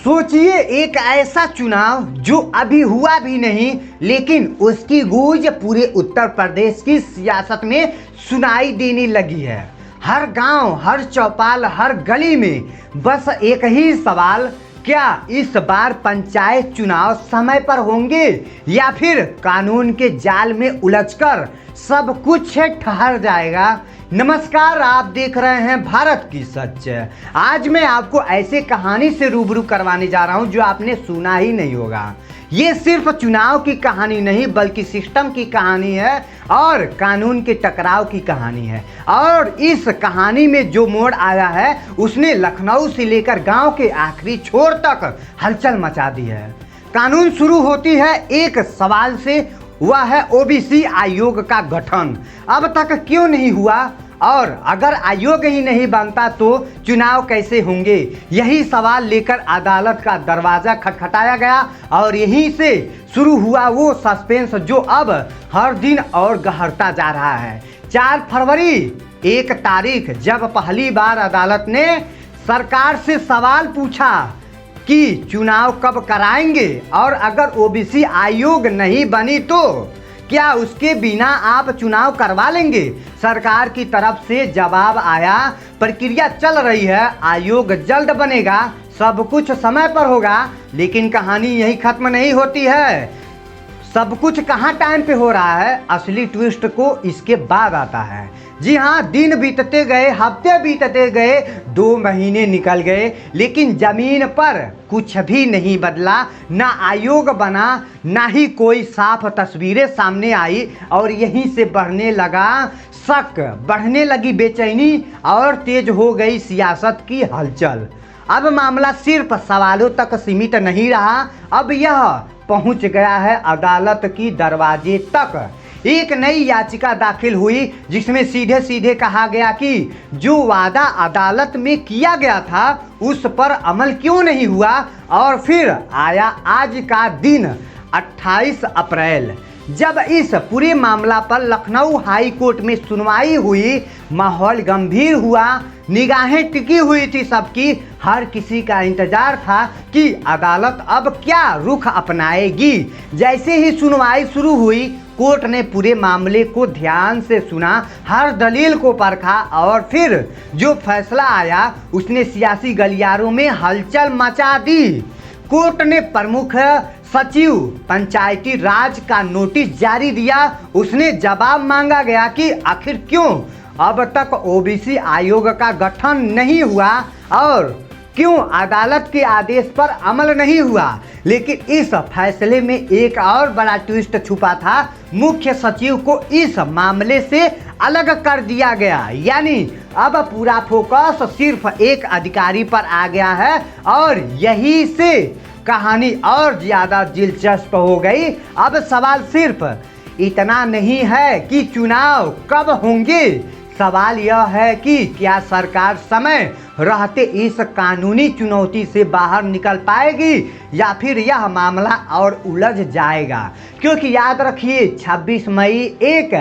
सोचिए एक ऐसा चुनाव जो अभी हुआ भी नहीं, लेकिन उसकी गूंज पूरे उत्तर प्रदेश की सियासत में सुनाई देने लगी है। हर गांव, हर चौपाल, हर गली में बस एक ही सवाल, क्या इस बार पंचायत चुनाव समय पर होंगे या फिर कानून के जाल में उलझकर सब कुछ ठहर जाएगा। नमस्कार, आप देख रहे हैं भारत की सच। आज मैं आपको ऐसे कहानी से रूबरू करवाने जा रहा हूं जो आपने सुना ही नहीं होगा। ये सिर्फ चुनाव की कहानी नहीं बल्कि सिस्टम की कहानी है और कानून के टकराव की कहानी है। और इस कहानी में जो मोड़ आया है उसने लखनऊ से लेकर गांव के आखिरी छोर तक हलचल मचा दी है। कानून शुरू होती है एक सवाल से, वह है ओबीसी आयोग का गठन अब तक क्यों नहीं हुआ, और अगर आयोग ही नहीं बनता तो चुनाव कैसे होंगे। यही सवाल लेकर अदालत का दरवाजा खटखटाया गया और यहीं से शुरू हुआ वो सस्पेंस जो अब हर दिन और गहरता जा रहा है। 4 फरवरी एक तारीख जब पहली बार अदालत ने सरकार से सवाल पूछा कि चुनाव कब कराएंगे और अगर ओबीसी आयोग नहीं बनी तो क्या उसके बिना आप चुनाव करवा लेंगे। सरकार की तरफ से जवाब आया, प्रक्रिया चल रही है, आयोग जल्द बनेगा, सब कुछ समय पर होगा। लेकिन कहानी यही खत्म नहीं होती है। सब कुछ कहाँ टाइम पे हो रहा है, असली ट्विस्ट को इसके बाद आता है। जी हाँ, दिन बीतते गए, हफ्ते बीतते गए, 2 महीने निकल गए, लेकिन जमीन पर कुछ भी नहीं बदला। ना आयोग बना, ना ही कोई साफ तस्वीरें सामने आई और यहीं से बढ़ने लगा शक, बढ़ने लगी बेचैनी और तेज हो गई सियासत की हलचल। अब मामला सिर्फ सवालों तक सीमित नहीं रहा, अब यह पहुंच गया है अदालत की दरवाजे तक। एक नई याचिका दाखिल हुई जिसमें सीधे सीधे कहा गया कि जो वादा अदालत में किया गया था उस पर अमल क्यों नहीं हुआ। और फिर आया आज का दिन 28 अप्रैल, जब इस पूरे मामला पर लखनऊ हाई कोर्ट में सुनवाई हुई। माहौल गंभीर हुआ, निगाहें टिकी हुई थी सबकी। हर किसी का इंतजार था कि अदालत अब क्या रुख अपनाएगी। जैसे ही सुनवाई शुरू हुई, कोर्ट ने पूरे मामले को ध्यान से सुना, हर दलील को परखा और फिर जो फैसला आया उसने सियासी गलियारों में हलचल मचा दी। कोर्ट ने प्रमुख सचिव पंचायती राज का नोटिस जारी दिया। उसने जवाब मांगा गया कि आखिर क्यों अब तक ओबीसी आयोग का गठन नहीं हुआ और क्यों अदालत के आदेश पर अमल नहीं हुआ। लेकिन इस फैसले में एक और बड़ा ट्विस्ट छुपा था। मुख्य सचिव को इस मामले से अलग कर दिया गया, यानी अब पूरा फोकस सिर्फ एक अधिकारी पर आ गया है और यही से कहानी और ज्यादा दिलचस्प हो गई। अब सवाल सिर्फ इतना नहीं है कि चुनाव कब होंगे, सवाल यह है कि क्या सरकार समय रहते इस कानूनी चुनौती से बाहर निकल पाएगी या फिर यह मामला और उलझ जाएगा। क्योंकि याद रखिए 26 मई एक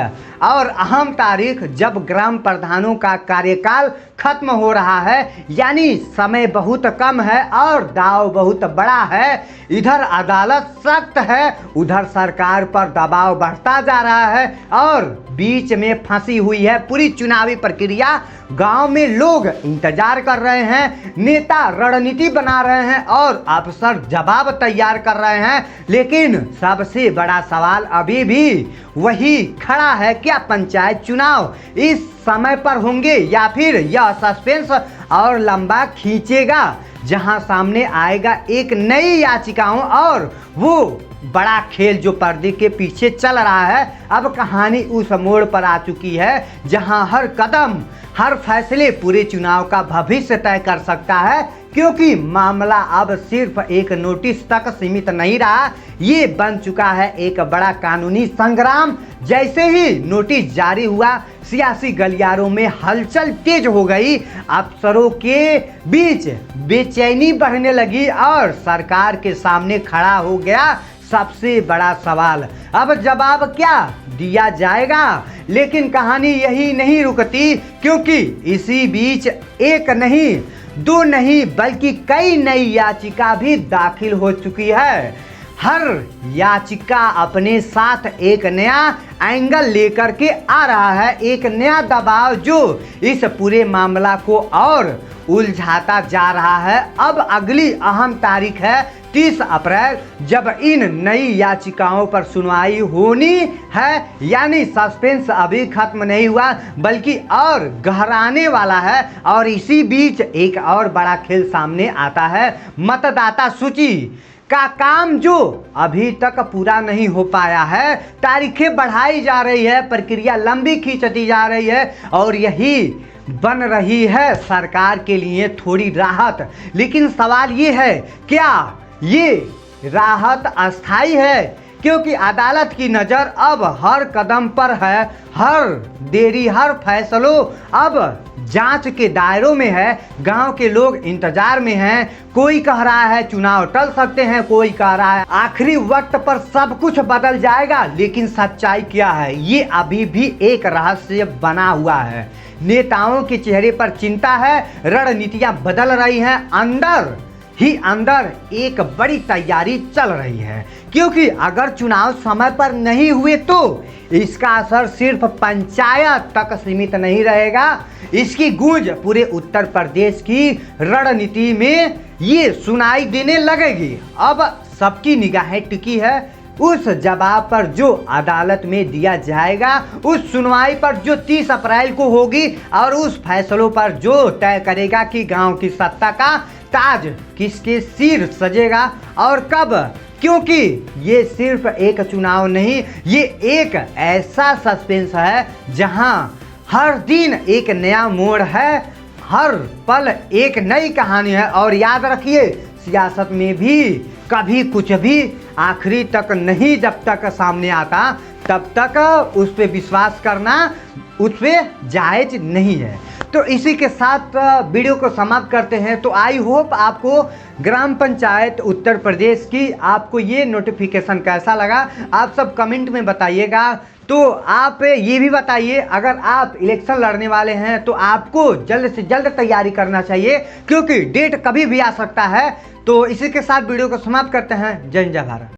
और अहम तारीख जब ग्राम प्रधानों का कार्यकाल खत्म हो रहा है, यानी समय बहुत कम है और दाव बहुत बड़ा है। इधर अदालत सख्त है, उधर सरकार पर दबाव बढ़ता जा रहा है और बीच में फंसी हुई है पूरी चुनावी प्रक्रिया। गांव में लोग इंतजार कर रहे हैं, नेता रणनीति बना रहे हैं और अफसर जवाब तैयार कर रहे हैं। लेकिन सबसे बड़ा सवाल अभी भी वही खड़ा है, क्या पंचायत चुनाव इस समय पर होंगे या फिर यह सस्पेंस और लंबा खींचेगा, जहां सामने आएगा एक नई याचिकाओं और वो बड़ा खेल जो पर्दे के पीछे चल रहा है। अब कहानी उस मोड़ पर आ चुकी है जहां हर कदम, हर फैसले पूरे चुनाव का भविष्य तय कर सकता है। क्योंकि मामला अब सिर्फ एक नोटिस तक सीमित नहीं रहा, ये बन चुका है एक बड़ा कानूनी संग्राम। जैसे ही नोटिस जारी हुआ, सियासी गलियारों में हलचल तेज हो गई, अफसरों के बीच बेचैनी बढ़ने लगी और सरकार के सामने खड़ा हो गया सबसे बड़ा सवाल, अब जवाब क्या दिया जाएगा। लेकिन कहानी यही नहीं रुकती, क्योंकि इसी बीच एक नहीं दो नहीं बल्कि कई नई याचिका भी दाखिल हो चुकी है। हर याचिका अपने साथ एक नया एंगल लेकर के आ रहा है, एक नया दबाव जो इस पूरे मामला को और उलझाता जा रहा है। अब अगली अहम तारीख है 30 अप्रैल, जब इन नई याचिकाओं पर सुनवाई होनी है। यानी सस्पेंस अभी खत्म नहीं हुआ बल्कि और गहराने वाला है। और इसी बीच एक और बड़ा खेल सामने आता है, मतदाता सूची का काम जो अभी तक पूरा नहीं हो पाया है। तारीखें बढ़ाई जा रही है, प्रक्रिया लंबी खींचती जा रही है और यही बन रही है सरकार के लिए थोड़ी राहत। लेकिन सवाल ये है, क्या ये राहत अस्थाई है? क्योंकि अदालत की नज़र अब हर कदम पर है, हर देरी, हर फैसलों अब जांच के दायरों में है। गांव के लोग इंतजार में हैं। कोई कह रहा है चुनाव टल सकते हैं, कोई कह रहा है आखिरी वक्त पर सब कुछ बदल जाएगा। लेकिन सच्चाई क्या है, ये अभी भी एक रहस्य बना हुआ है। नेताओं के चेहरे पर चिंता है, रणनीतियां बदल रही हैं, अंदर ही अंदर एक बड़ी तैयारी चल रही है। क्योंकि अगर चुनाव समय पर नहीं हुए तो इसका असर सिर्फ पंचायत तक सीमित नहीं रहेगा, इसकी गूंज पूरे उत्तर प्रदेश की रणनीति में ये सुनाई देने लगेगी। अब सबकी निगाहें टिकी है उस जवाब पर जो अदालत में दिया जाएगा, उस सुनवाई पर जो 30 अप्रैल को होगी और उस फैसलों पर जो तय करेगा कि गांव की सत्ता का ताज किसके सिर सजेगा और कब। क्योंकि ये सिर्फ एक चुनाव नहीं, ये एक ऐसा सस्पेंस है जहां हर दिन एक नया मोड़ है, हर पल एक नई कहानी है। और याद रखिए, सियासत में भी कभी कुछ भी आखिरी तक नहीं जब तक सामने आता तब तक उस पर विश्वास करना उस पर जायज नहीं है। तो इसी के साथ वीडियो को समाप्त करते हैं। तो आई होप आपको ग्राम पंचायत उत्तर प्रदेश की आपको ये नोटिफिकेशन कैसा लगा, आप सब कमेंट में बताइएगा। तो आप ये भी बताइए, अगर आप इलेक्शन लड़ने वाले हैं तो आपको जल्द से जल्द तैयारी करना चाहिए, क्योंकि डेट कभी भी आ सकता है। तो इसी के साथ वीडियो को समाप्त करते हैं। जय हिंद, जय भारत।